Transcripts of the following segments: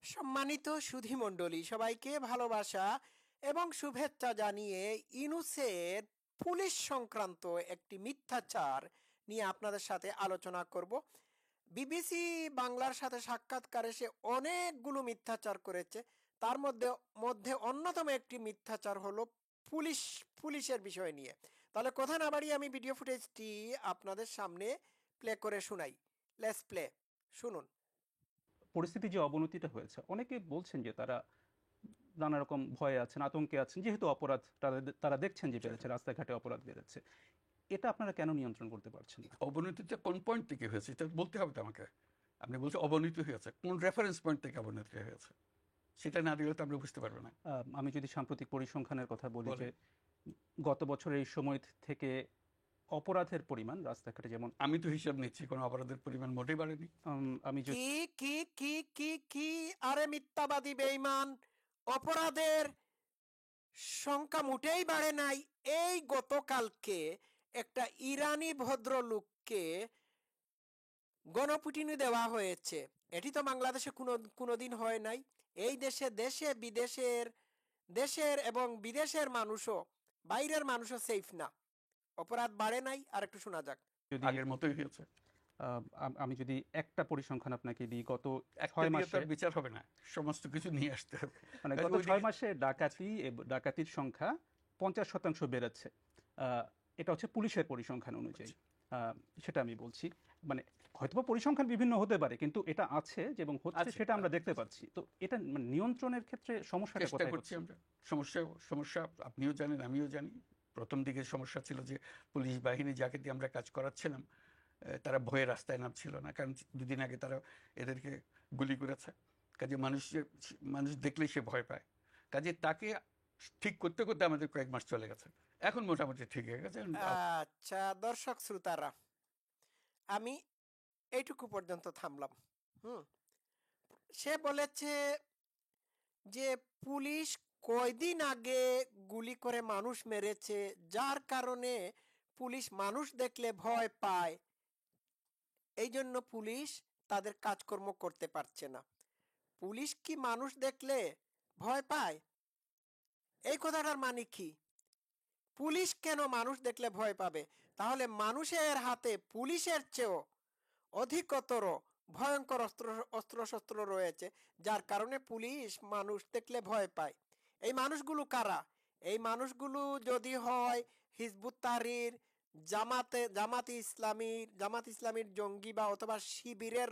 সম্মানিত সুধীমণ্ডলী, সবাইকে ভালোবাসা এবং শুভেচ্ছা জানিয়ে ইনুসের পুলিশ সংক্রান্ত একটি মিথ্যাচার নিয়ে আপনাদের সাথে আলোচনা করব। বিবিসি বাংলার সাথে সাক্ষাৎকারে সে অনেকগুলো মিথ্যাচার করেছে। তার মধ্যে মধ্যে অন্যতম একটি মিথ্যাচার হলো পুলিশ পুলিশের বিষয় নিয়ে। তাহলে কথা না বাড়িয়ে আমি ভিডিও ফুটেজটি আপনাদের সামনে প্লে করে শোনাই। লেটস প্লে, শুনুন। পরিস্থিতি যে অবনতিটা হয়েছে, অনেকে বলছেন যে তারা নানা রকম ভয়ে আছেন, আতঙ্কে আছেন, যেহেতু অপরাধ তারা দেখছেন যে বেড়েছে, রাস্তাঘাটে অপরাধ বেড়েছে। এটা আপনারা কেন নিয়ন্ত্রণ করতে পারছেন না? অবনতিটা কোন পয়েন্ট থেকে হয়েছে এটা বলতে হবে তো আমাকে। আপনি বলছেন অবনতি হয়েছে, কোন রেফারেন্স পয়েন্ট থেকে অবনতি হয়েছে সেটা না দিলে তো আমরা বুঝতে পারবো না। আমি যদি সাম্প্রতিক পরিসংখ্যানের কথা বলি, যে বলেন। গত বছর এই সময় থেকে অপরাধের পরিমাণ রাস্তাঘাটে যেমন আমি তো হিসাব নিচ্ছি, কোনো অপরাধের পরিমাণ মোটেই বাড়েনি। আমি যে কি কি কি কি কি আরে মিথ্যাবাদী বেঈমান! অপরাধের সংখ্যা মোটেই বাড়ে নাই। এই গতকালকে একটা ইরানি ভদ্রলোককে গণপিটুনি দেওয়া হয়েছে। এটি তো বাংলাদেশে কোনোদিন হয় নাই। এই দেশে দেশে বিদেশের দেশের এবং বিদেশের মানুষও, বাইরের মানুষও সেফ না। অপরাধ বাড়ে নাই। আর একটু শোনা যাক। যদি আগের মতোই হয়েছে। আমি যদি একটা পরিসংখ্যান আপনাকে দিই, গত একটা 6 দিয়ে তো মাসে, আর বিচার হবে না, সমস্ত কিছু নিয়ে আসতে হবে। মানে কাজে গত ওইদিকে 6 মাসে ডাকাতির সংখ্যা 50% বেড়েছে। আহ, এটা হচ্ছে পুলিশের পরিসংখ্যান অনুযায়ী। আচ্ছা, আহ, সেটা আমি বলছি। মানে হয়তোবা পরিসংখ্যান বিভিন্ন হতে পারে, কিন্তু এটা আছে যে এবং হচ্ছে, আছে সেটা আমরা আছে, দেখতে পাচ্ছি। তো এটা মানে নিয়ন্ত্রণের ক্ষেত্রে সমস্যাটা চেষ্টা কোথায় করছি হচ্ছে? আমরা। সমস্যা সমস্যা আপনিও জানেন, আমিও জানি। প্রথম দিকে সমস্যা ছিল যে পুলিশ বাহিনী যাকে দিয়ে আমরা কাজ করাচ্ছিলাম, তারা ভয়ে রাস্তায় নামছিল না, কারণ দুদিন আগে তারা এদেরকে গুলি করেছে। কাজে মানুষ দেখলেই সে ভয় পায়। কাজে তাকে ঠিক করতে করতে আমাদের কয়েক মাস চলে গেছে। এখন মোটামুটি ঠিক হয়ে গেছে। আচ্ছা, দর্শক শ্রোতারা, আমি এইটুকু পর্যন্ত থামলাম। হুম। সে বলেছে যে পুলিশ কয়দিন আগে গুলি করে মানুষ মেরেছে, যার কারণে পুলিশ মানুষ দেখলে ভয় পায়, এই জন্য পুলিশ তাদের কাজকর্ম করতে পারছে না। পুলিশ কি মানুষ দেখলে ভয় পায়? এই কথাটার মানে কি? পুলিশ কেন মানুষ দেখলে ভয় পাবে? তাহলে মানুষের হাতে পুলিশের চেয়েও অধিকতর ভয়ঙ্কর অস্ত্রশস্ত্র রয়েছে, যার কারণে পুলিশ মানুষ দেখলে ভয় পায়। এই মানুষগুলো কারা? এই মানুষগুলো যদি হয় হিজবুত তাহরির, জামাত ইসলামীর জঙ্গি বা অথবা শিবিরের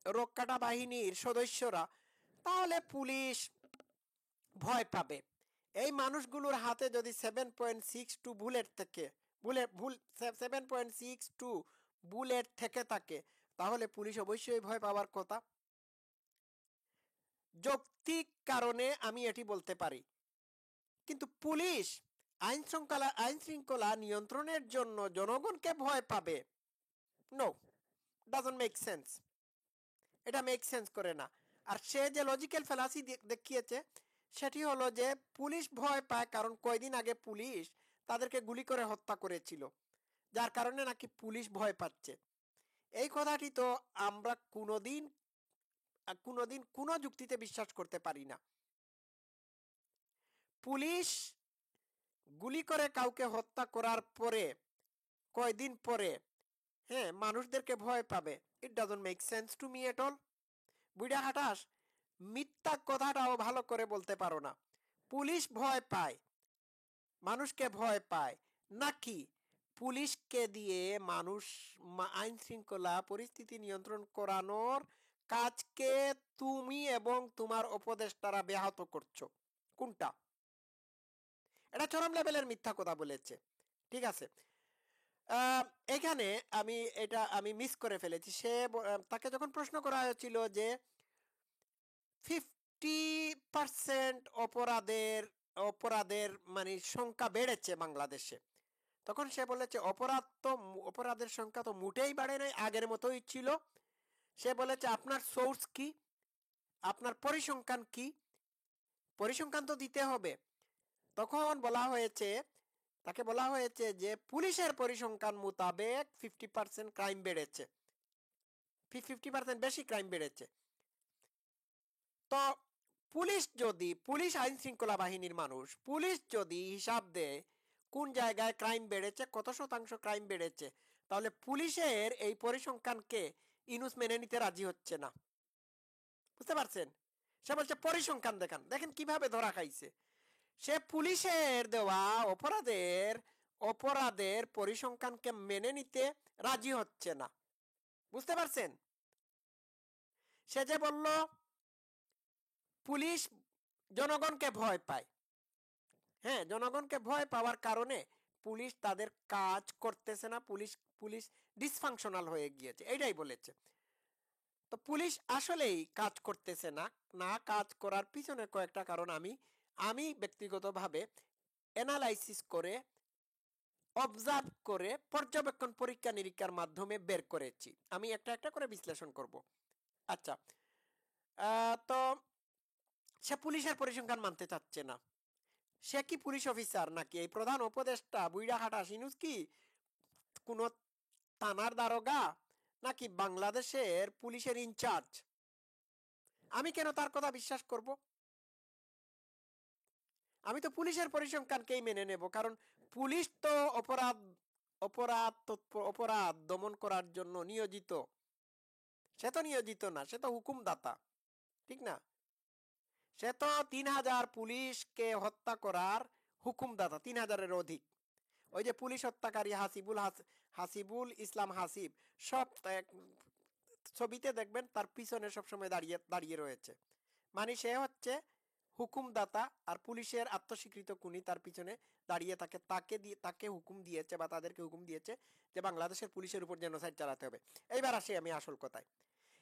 রক্ষাটা বাহিনীর সদস্যরা, তাহলে পুলিশ ভয় পাবে। এই মানুষগুলোর হাতে যদি 7.62 বুলেট থেকে বুলেট ভুল 7.62 বুলেট থেকে থাকে, তাহলে পুলিশ অবশ্যই ভয় পাওয়ার কথা। যৌক্তিক কারণে আমি এটি বলতে পারি। কিন্তু পুলিশ আইন শৃঙ্খলা নিয়ন্ত্রণের জন্য জনগণকে ভয় পাবে? No, doesn't make sense. এটা মেক সেন্স করে না। আর সে যে লজিক্যাল ফ্যালাসি দেখিয়েছে, সেটি হলো যে পুলিশ ভয় পায় কারণ কয়দিন আগে পুলিশ তাদেরকে গুলি করে হত্যা করেছিল, যার কারণে নাকি পুলিশ ভয় পাচ্ছে। এই কথাটি তো আমরা কোনোদিন কোনোদিন কোনো যুক্তিতে বিশ্বাস করতে পারি না। পুলিশ গুলি করে কাউকে হত্যা করার পরে কয়দিন পরে, হ্যাঁ, মানুষদেরকে ভয় পাবে? It doesn't make sense to me at all. বুইড়া হাটাস, মিথ্যা কথাটাও ভালো করে বলতে পারো না। পুলিশ ভয় পায়, মানুষকে ভয় পায় নাকি পুলিশকে দিয়ে মানুষ আইন শৃঙ্খলা পরিস্থিতি নিয়ন্ত্রণ করানোর কাজকে তুমি এবং তোমার উপদেষ্টারা ব্যাহত করছো? কোনটা? এটা চরম লেভেলের মিথ্যা কথা বলেছে। ঠিক আছে। আহ, এখানে আমি মিস করে ফেলেছি। তাকে যখন প্রশ্ন করা হয়েছিল যে 50% অপরাধের মানে সংখ্যা বেড়েছে বাংলাদেশে, তখন সে বলেছে অপরাধের সংখ্যা তো মোটেই বাড়ে নাই, আগের মতোই ছিল। সে বলেছে আপনার সোর্স কি, আপনার পরিসংখ্যান কি? পরিসংখ্যান তো দিতে হবে। তখন তাকে বলা হয়েছে যে পুলিশের পরিসংখ্যান মোতাবেক 50% ক্রাইম বেড়েছে, 50% বেশি ক্রাইম বেড়েছে। তো পুলিশ আইন শৃঙ্খলা বাহিনীর মানুষ, পুলিশ যদি হিসাব দেয় কোন জায়গায় ক্রাইম বেড়েছে, কত শতাংশ ক্রাইম বেড়েছে, তাহলে পুলিশের এই পরিসংখ্যানকে ইউনূস মেনে নিতে রাজি হচ্ছে না। বুঝতে পারছেন? সে বলছে পরিসংখ্যান দেখান, দেখেন কিভাবে ধরা খাইছে। সে পুলিশের দেওয়া অপরাধের পরিসংখ্যানকে মেনে নিতে রাজি হচ্ছে না। বুঝতে পারছেন? সে যে বলল পুলিশ জনগণকে ভয় পায়, হ্যাঁ, জনগণকে ভয় পাওয়ার কারণে পুলিশ তাদের কাজ করতেছে না, পুলিশ ডিসফাংশনাল হয়ে গিয়েছে, এটাই বলেছে। তো পুলিশ আসলেই কাজ করতেছে না, না কাজ করার পিছনে কয়েকটা কারণ আমি ব্যক্তিগতভাবে অ্যানালাইসিস করে, অবজার্ভ করে, পর্যবেক্ষণ পরীক্ষা নিরীক্ষার মাধ্যমে বের করেছি। আমি একটা একটা করে বিশ্লেষণ করব। আচ্ছা, তো সে পুলিশের পরিসংখ্যান মানতে চাচ্ছে না। সে কি পুলিশ অফিসার নাকি? এই প্রধান উপদেষ্টা বুইড়াহাটা সিনুস কি কোন থানার দারোগা নাকি বাংলাদেশের পুলিশের ইনচার্জ? আমি কেন তার কথা বিশ্বাস করব? আমি তো পুলিশের পরিসংখ্যানকেই মেনে নেব, কারণ পুলিশ তো অপরাধ দমন করার জন্য নিয়োজিত। সে তো নিয়োজিত না, সে তো হুকুমদাতা, ঠিক না? সে তো 3000 পুলিশকে হত্যা করার হুকুমদাতা, 3000-এর অধিক। ওই যে পুলিশ হত্যাকারী হাসিবুল ইসলাম হাসিব, সব ছবিতে দেখবেন তার পিছনে সবসময় দাঁড়িয়ে রয়েছে, মানে সে হচ্ছে হুকুমদাতা, আর পুলিশের আত্মস্বীকৃত খুনি তার পিছনে দাঁড়িয়ে তাকে হুকুম দিয়েছে বা তাদেরকে হুকুম দিয়েছে যে বাংলাদেশের পুলিশের উপর জেনোসাইড চালাতে হবে। এইবার আসি আমি আসল কথায়।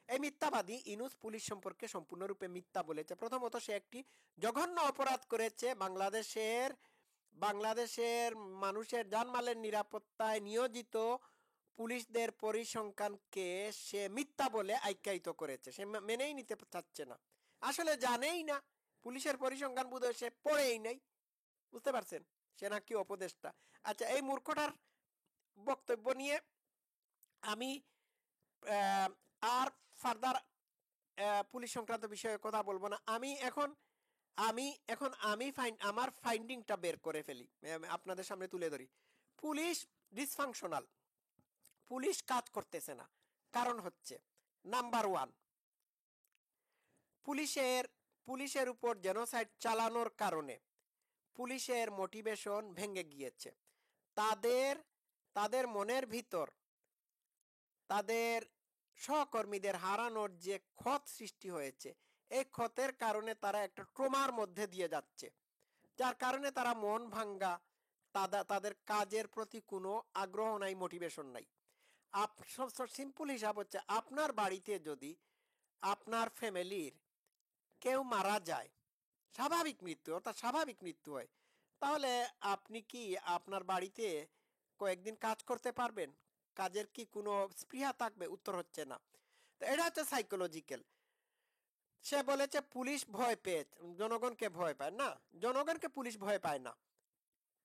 এই মিথ্যাবাদী ইউনূস পুলিশ সম্পর্কে সম্পূর্ণরূপে মিথ্যা বলেছে। প্রথমত, সে একটি জঘন্য অপরাধ করেছে। বাংলাদেশের মানুষের জানমালের নিরাপত্তায় নিয়োজিত পুলিশদের পরিসংখ্যানকে সে মিথ্যা বলে আখ্যায়িত করেছে। সে মেনেই নিতে চাচ্ছে না, আসলে জানেই না পুলিশের পরিসংখ্যান বোধহয় সে পড়েই নাই। বুঝতে পারছেন? সে নাকি উপদেষ্টা। আচ্ছা, এই মূর্খটার বক্তব্য নিয়ে আমি আর ফার্দার পুলিশ সংক্রান্ত বিষয়ে কথা বলবো না। আমার ফাইন্ডিংটা বের করে ফেলি, আপনাদের সামনে তুলে ধরি। পুলিশ ডিসফাংশনাল, পুলিশ কাজ করতেছে না। কারণ হচ্ছে, নাম্বার 1, পুলিশের উপর জেনোসাইড চালানোর কারণে পুলিশের মোটিভেশন ভেঙে গিয়েছে। তাদের মনের ভিতর তাদের সহকর্মীদের হারানোর যে ক্ষত সৃষ্টি হয়েছে, এই ক্ষতের কারণে তারা একটা ট্রমার মধ্যে দিয়ে যাচ্ছে, যার কারণে তারা মন ভাঙ্গা, তাদের কাজের প্রতি কোনো আগ্রহ নাই, মোটিভেশন নাই। সিম্পল হিসাব হচ্ছে, আপনার বাড়িতে যদি আপনার ফ্যামিলির কেউ মারা যায়, স্বাভাবিক মৃত্যু হয়, তাহলে আপনি কি আপনার বাড়িতে কয়েকদিন কাজ করতে পারবেন? কাজের কি কোনো স্পৃহা থাকবে? উত্তর হচ্ছে না। তো এটা হচ্ছে সাইকোলজিক্যাল। সে বলেছে পুলিশ ভয় পেয়ে, জনগণকে ভয় পায় না। জনগণকে পুলিশ ভয় পায় না।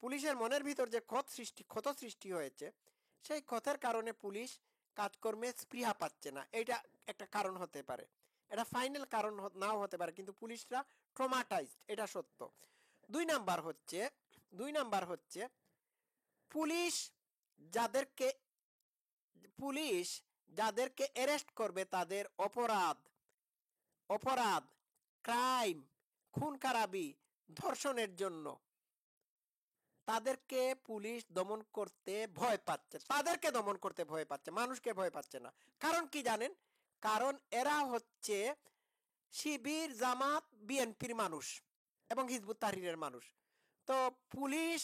পুলিশের মনের ভিতর যে ক্ষত সৃষ্টি হয়েছে, সেই ক্ষতের কারণে পুলিশ কাজকর্মে স্পৃহা পাচ্ছে না। এটা একটা কারণ হতে পারে, এটা ফাইনাল কারণ নাও হতে পারে, কিন্তু পুলিশরা ট্রমাটাইজড, এটা সত্য। 2 নাম্বার হচ্ছে পুলিশ যাদেরকে অ্যারেস্ট করবে, তাদের অপরাধ, ক্রাইম, খুন খারাপি, ধর্ষণের জন্য তাদেরকে পুলিশ দমন করতে ভয় পাচ্ছে। মানুষকে ভয় পাচ্ছে না। কারণ কি জানেন? কারণ এরা হচ্ছে শিবির, জামাত, বিএনপির মানুষ এবং হিজবুত তাহরীরের মানুষ। তো পুলিশ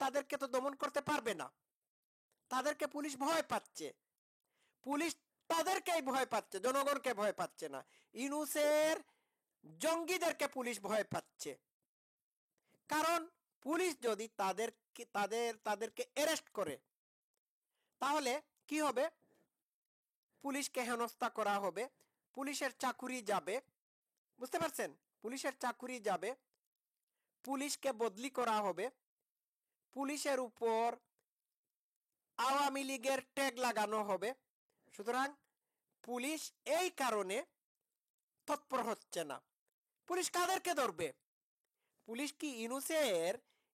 তাদেরকে তো দমন করতে পারবে না, তাদেরকে পুলিশ ভয় পাচ্ছে। পুলিশ তাদেরকেই ভয় পাচ্ছে, জনগণকে ভয় পাচ্ছে না। ইউনূসের জঙ্গিদেরকে পুলিশ ভয় পাচ্ছে। কারণ পুলিশ যদি তাদেরকে অ্যারেস্ট করে, তাহলে কি হবে? পুলিশকে হেনস্থা করা হবে, পুলিশের চাকুরি যাবে। বুঝতে পারছেন? পুলিশের চাকুরি যাবে, পুলিশকে বদলি করা হবে, পুলিশের উপর আওয়ামী লীগের ট্যাগ লাগানো হবে। সুতরাং পুলিশ এই কারণে তৎপর হচ্ছে না। পুলিশ কাদেরকে ধরবে? পুলিশ কি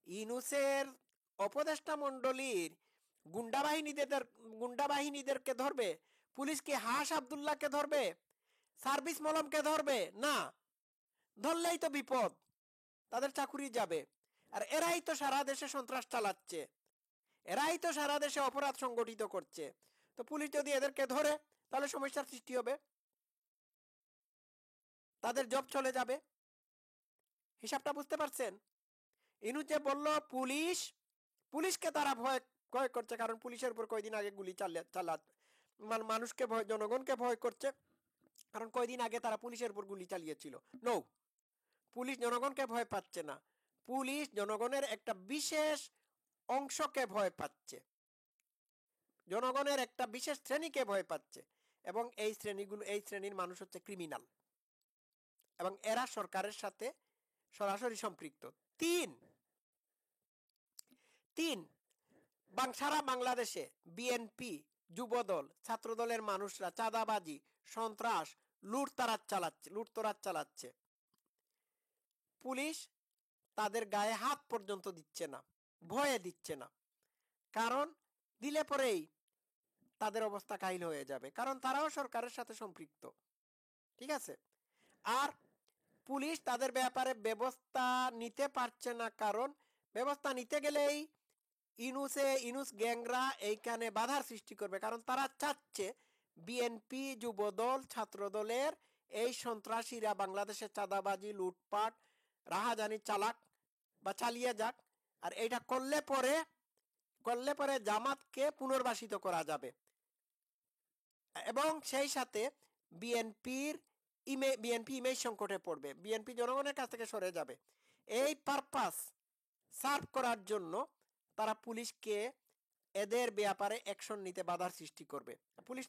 ইনুসের উপদেষ্টা মণ্ডলীর গুন্ডা বাহিনীদেরকে ধরবে? পুলিশ কি হাস আব্দুল্লাহকে ধরবে? সার্ভিস মলমকে ধরবে? না, ধরলেই তো বিপদ, তাদের চাকুরি যাবে। আর এরাই তো সারা দেশে সন্ত্রাস চালাচ্ছে, এরাই তো সারা দেশে অপরাধ সংগঠিত করছে। তো পুলিশ যদি এদেরকে ধরে তাহলে সমস্যার সৃষ্টি হবে, তাদের জব চলে যাবে। হিসাবটা বুঝতে পারছেন? ইনুস যে বলল পুলিশকে তারা ভয় করছে, কারণ পুলিশের উপর কয়দিন আগে গুলি মানুষকে ভয়, জনগণকে ভয় করছে, কারণ কয়দিন আগে তারা পুলিশের উপর গুলি চালিয়েছিল। নো, পুলিশ জনগণকে ভয় পাচ্ছে না, পুলিশ জনগণের একটা বিশেষ অংশকে ভয় পাচ্ছে, জনগণের একটা বিশেষ শ্রেণীকে ভয় পাচ্ছে। এবং এই শ্রেণীর মানুষ হচ্ছে ক্রিমিনাল, এবং এরা সরকারের সাথে সরাসরি সম্পৃক্ত। তিন, সারা বাংলাদেশে বিএনপি, যুবদল, ছাত্রদলের মানুষরা চাঁদাবাজি, সন্ত্রাস, লুটতরাজ চালাচ্ছে। পুলিশ তাদের গায়ে হাত পর্যন্ত দিচ্ছে না, ভয়ে দিচ্ছে না, কারণ দিলে পরেই তাদের অবস্থা কাহিল হয়ে যাবে, কারণ তারাও সরকারের সাথে সম্পৃক্ত। ঠিক আছে? আর পুলিশ তাদের ব্যাপারে ব্যবস্থা নিতে পারছে না, কারণ ব্যবস্থা নিতে গেলেই ইনুস গ্যাংরা এইখানে বাধার সৃষ্টি করবে, কারণ তারা চাচ্ছে বিএনপি, যুবদল, ছাত্রদলের এই সন্ত্রাসীরা বাংলাদেশে চাঁদাবাজি, লুটপাট, রাহাজানি চালিয়ে যাক। আর এইটা করলে পরে জামাতকে পুনর্বাসিত করা যাবে, এবং সেই সাথে বিএনপি ইমেজ সংকটে পড়বে, বিএনপি জনগণের কাছ থেকে সরে যাবে। এই পারপাস সার্ভ করার জন্য তারা পুলিশকে এদের ব্যাপারে অ্যাকশন নিতে বাধার সৃষ্টি করবে। পুলিশ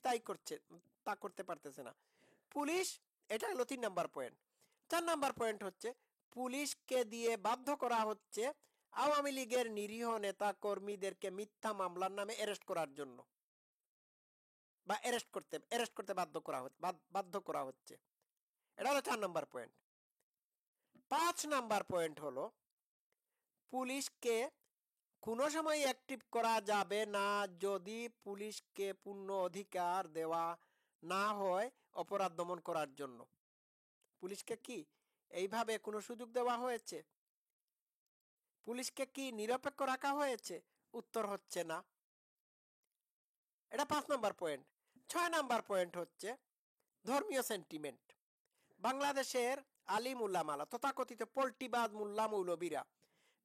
তা করতে পারতেছে না। পুলিশ, এটা হলো 3 নাম্বার পয়েন্ট। 4 নাম্বার পয়েন্ট হচ্ছে পুলিশকে দিয়ে বাধ্য করা হচ্ছে আওয়ামী লীগের নিরীহ নেতা কর্মীদেরকে মিথ্যা মামলার নামে অ্যারেস্ট করার জন্য, বা অ্যারেস্ট করতে বাধ্য করা হচ্ছে। এটা হলো 4 নাম্বার পয়েন্ট। 5 নাম্বার পয়েন্ট হলো পুলিশকে কোনো সময় অ্যাক্টিভ করা যাবে না যদি পুলিশকে পূর্ণ অধিকার দেওয়া না হয় অপরাধ দমন করার জন্য। পুলিশকে কি এইভাবে কোনো সুযোগ দেওয়া হয়েছে? পুলিশকে কি নিরপেক্ষ রাখা হয়েছে? উত্তর হচ্ছে না। এটা 5 নাম্বার পয়েন্ট। 6 নাম্বার পয়েন্ট হচ্ছে ধর্মীয় সেন্টিমেন্ট। বাংলাদেশের আলিম উলামারা, তথাকথিত পল্টিবাজ মোল্লা মৌলবীরা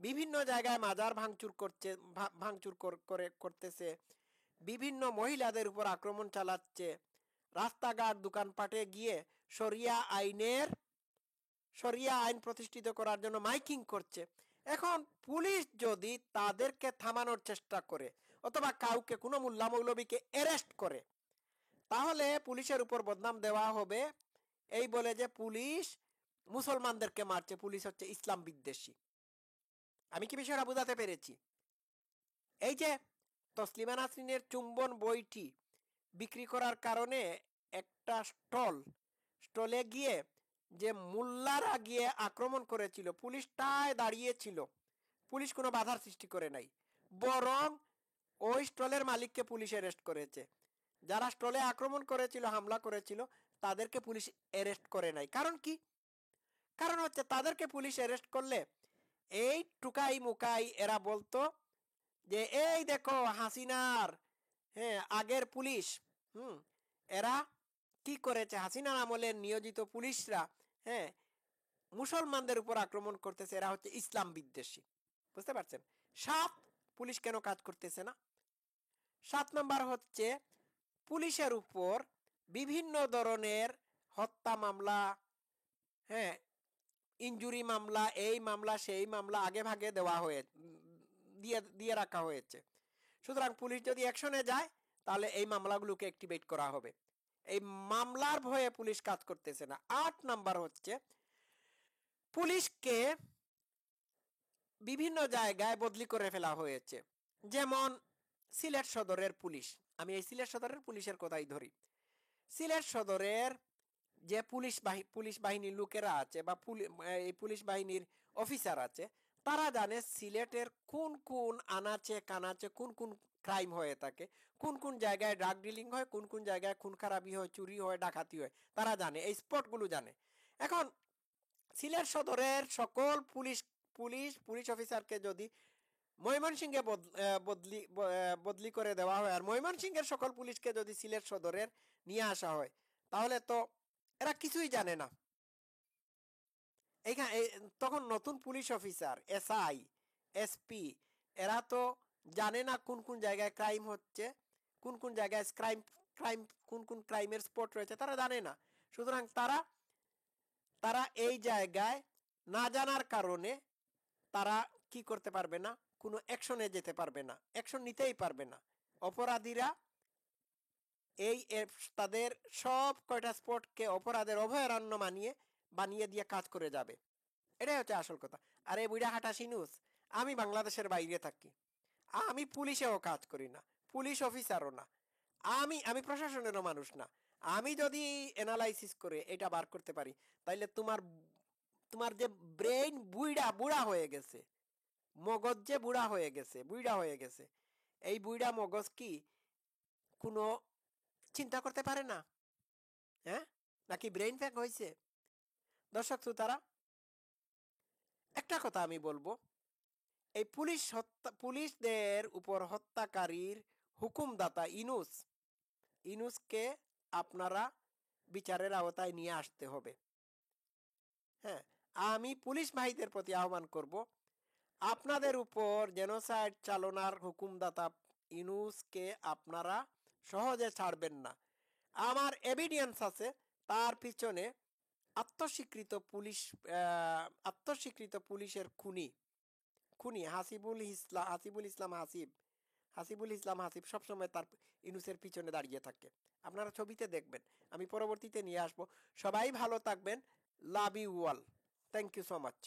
বিভিন্ন জায়গায় মাজার ভাঙচুর করতেছে, বিভিন্ন মহিলাদের উপর আক্রমণ চালাচ্ছে, রাস্তাঘাট দোকানপাটে গিয়ে শরিয়া আইন প্রতিষ্ঠিত করার জন্য মাইকিং করছে। এখন পুলিশ যদি তাদেরকে থামানোর চেষ্টা করে অথবা কাউকে, কোনো মোল্লা মৌলবীকে অ্যারেস্ট করে, তাহলে পুলিশের উপর বদনাম দেওয়া হবে এই বলে যে পুলিশ মুসলমানদেরকে মারছে, পুলিশ হচ্ছে ইসলাম বিদ্বেষী। আমি কি বিষয়টা বোঝাতে পেরেছি? এই যে তসলিমা নাসরিনের চুম্বন বইটি বিক্রি করার কারণে একটা স্টলে গিয়ে যে মোল্লারা গিয়ে আক্রমণ করেছিল, পুলিশটায় দাঁড়িয়েছিল, পুলিশ কোনো বাধার সৃষ্টি করে নাই, বরং ওই স্টলের মালিককে পুলিশ অ্যারেস্ট করেছে। যারা স্টলে আক্রমণ করেছিল, হামলা করেছিল, তাদেরকে পুলিশ অ্যারেস্ট করে নাই। কারণ কি? কারণ হচ্ছে তাদেরকে পুলিশ অ্যারেস্ট করলে এই টুকাই মুকাই এরা বলতো যে এই দেখো হাসিনার আগের পুলিশ, এরা কি করেছে, হাসিনার আমলের নিয়োজিত পুলিশরা মুসলমানদের উপর আক্রমণ করতেছে, এরা হচ্ছে ইসলাম বিদ্বেষী। বুঝতে পারছেন? পুলিশ কেন কাজ করতেছে না? 7 নাম্বার হচ্ছে পুলিশের উপর বিভিন্ন ধরনের হত্যা মামলা, ইনজুরি মামলা, এই মামলা সেই মামলা আগে ভাগে দিয়ে রাখা হয়েছে। সুতরাং পুলিশ যদি অ্যাকশনে যায় তাহলে এই মামলাগুলোকে অ্যাক্টিভেট করা হবে। এই মামলার ভয়ে পুলিশ কাজ করতেছে না। 8 নাম্বার হচ্ছে পুলিশকে বিভিন্ন জায়গায় বদলি করে ফেলা হয়েছে। যেমন সিলেট সদরের পুলিশ, আমি এই সিলেট সদরের পুলিশের কথাই ধরি। সিলেট সদরের যে পুলিশ বাহিনীর লোকেরা আছে বা এই পুলিশ বাহিনীর অফিসার আছে, তারা জানে সিলেটের কোন কোন আনাচে কানাচে কোন কোন ক্রাইম হয়ে থাকে, কোন কোন জায়গায় ড্রাগ ডিলিং হয়, কোন কোন জায়গায় খুন খারাপি হয়, চুরি হয়, ডাকাতি হয়, তারা জানে, এই স্পটগুলো জানে। এখন সিলেট সদরের সকল পুলিশ পুলিশ পুলিশ অফিসারকে যদি ময়মনসিংহে বদলি করে দেওয়া হয় আর ময়মনসিংহের সকল পুলিশকে যদি সিলেট সদরের নিয়ে আসা হয়, তাহলে তো এরা কিছুই জানে না। এইখানে তখন নতুন পুলিশ অফিসার, এসআই, এসপি, এরা তো জানে না কোন কোন জায়গায় ক্রাইম হচ্ছে, কোন কোন জায়গায় ক্রাইম কোন কোন ক্রাইমের স্পট রয়েছে, তারা জানে না। সুতরাং তারা এই জায়গায় না জানার কারণে তারা কি করতে পারবে না, কোনো অ্যাকশনে যেতে পারবে না, অ্যাকশন নিতেই পারবে না। অপরাধীরা এই তাদের সব কয়টা স্পটকে অপরাধের অভয়ারণ্য বানিয়ে দিয়ে কাজ করে যাবে। এটাই হচ্ছে আসল কথা। আর এই বুড়া হাঁটা সিনুস, আমি বাংলাদেশের বাইরে থাকি, আমি পুলিশেও কাজ করি না, পুলিশ অফিসারও না, আমি প্রশাসনেরও মানুষ না। আমি যদি অ্যানালাইসিস করে এটা বার করতে পারি, তাইলে তোমার যে ব্রেইন বুড়া হয়ে গেছে, মগজ যে বুড়া হয়ে গেছে, এই বুড়া মগজ কি কোনো চিন্তা করতে পারে না? হ্যাঁ, নাকি ব্রেইন ফ্যাক হয়েছে? দর্শক শ্রোতারা, একটা কথা আমি বলবো, এই পুলিশদের উপর হত্যাকারীর হুকুমদাতা ইনুসকে আপনারা বিচারের আওতায় নিয়ে আসতে হবে। হ্যাঁ, আমি পুলিশ ভাইদের প্রতি আহ্বান করব, আপনাদের উপর জেনোসাইড চালনার হুকুমদাতা ইনুসকে আপনারা সহজে ছাড়বেন না। আমার এভিডেন্স আছে, তার পিছনে আত্মস্বীকৃত পুলিশের খুনি হাসিবুল ইসলাম হাসিব সবসময় তার ইনুসের পিছনে দাঁড়িয়ে থাকে। আপনারা ছবিতে দেখবেন, আমি পরবর্তীতে নিয়ে আসবো। সবাই ভালো থাকবেন। Love you all. Thank you so much.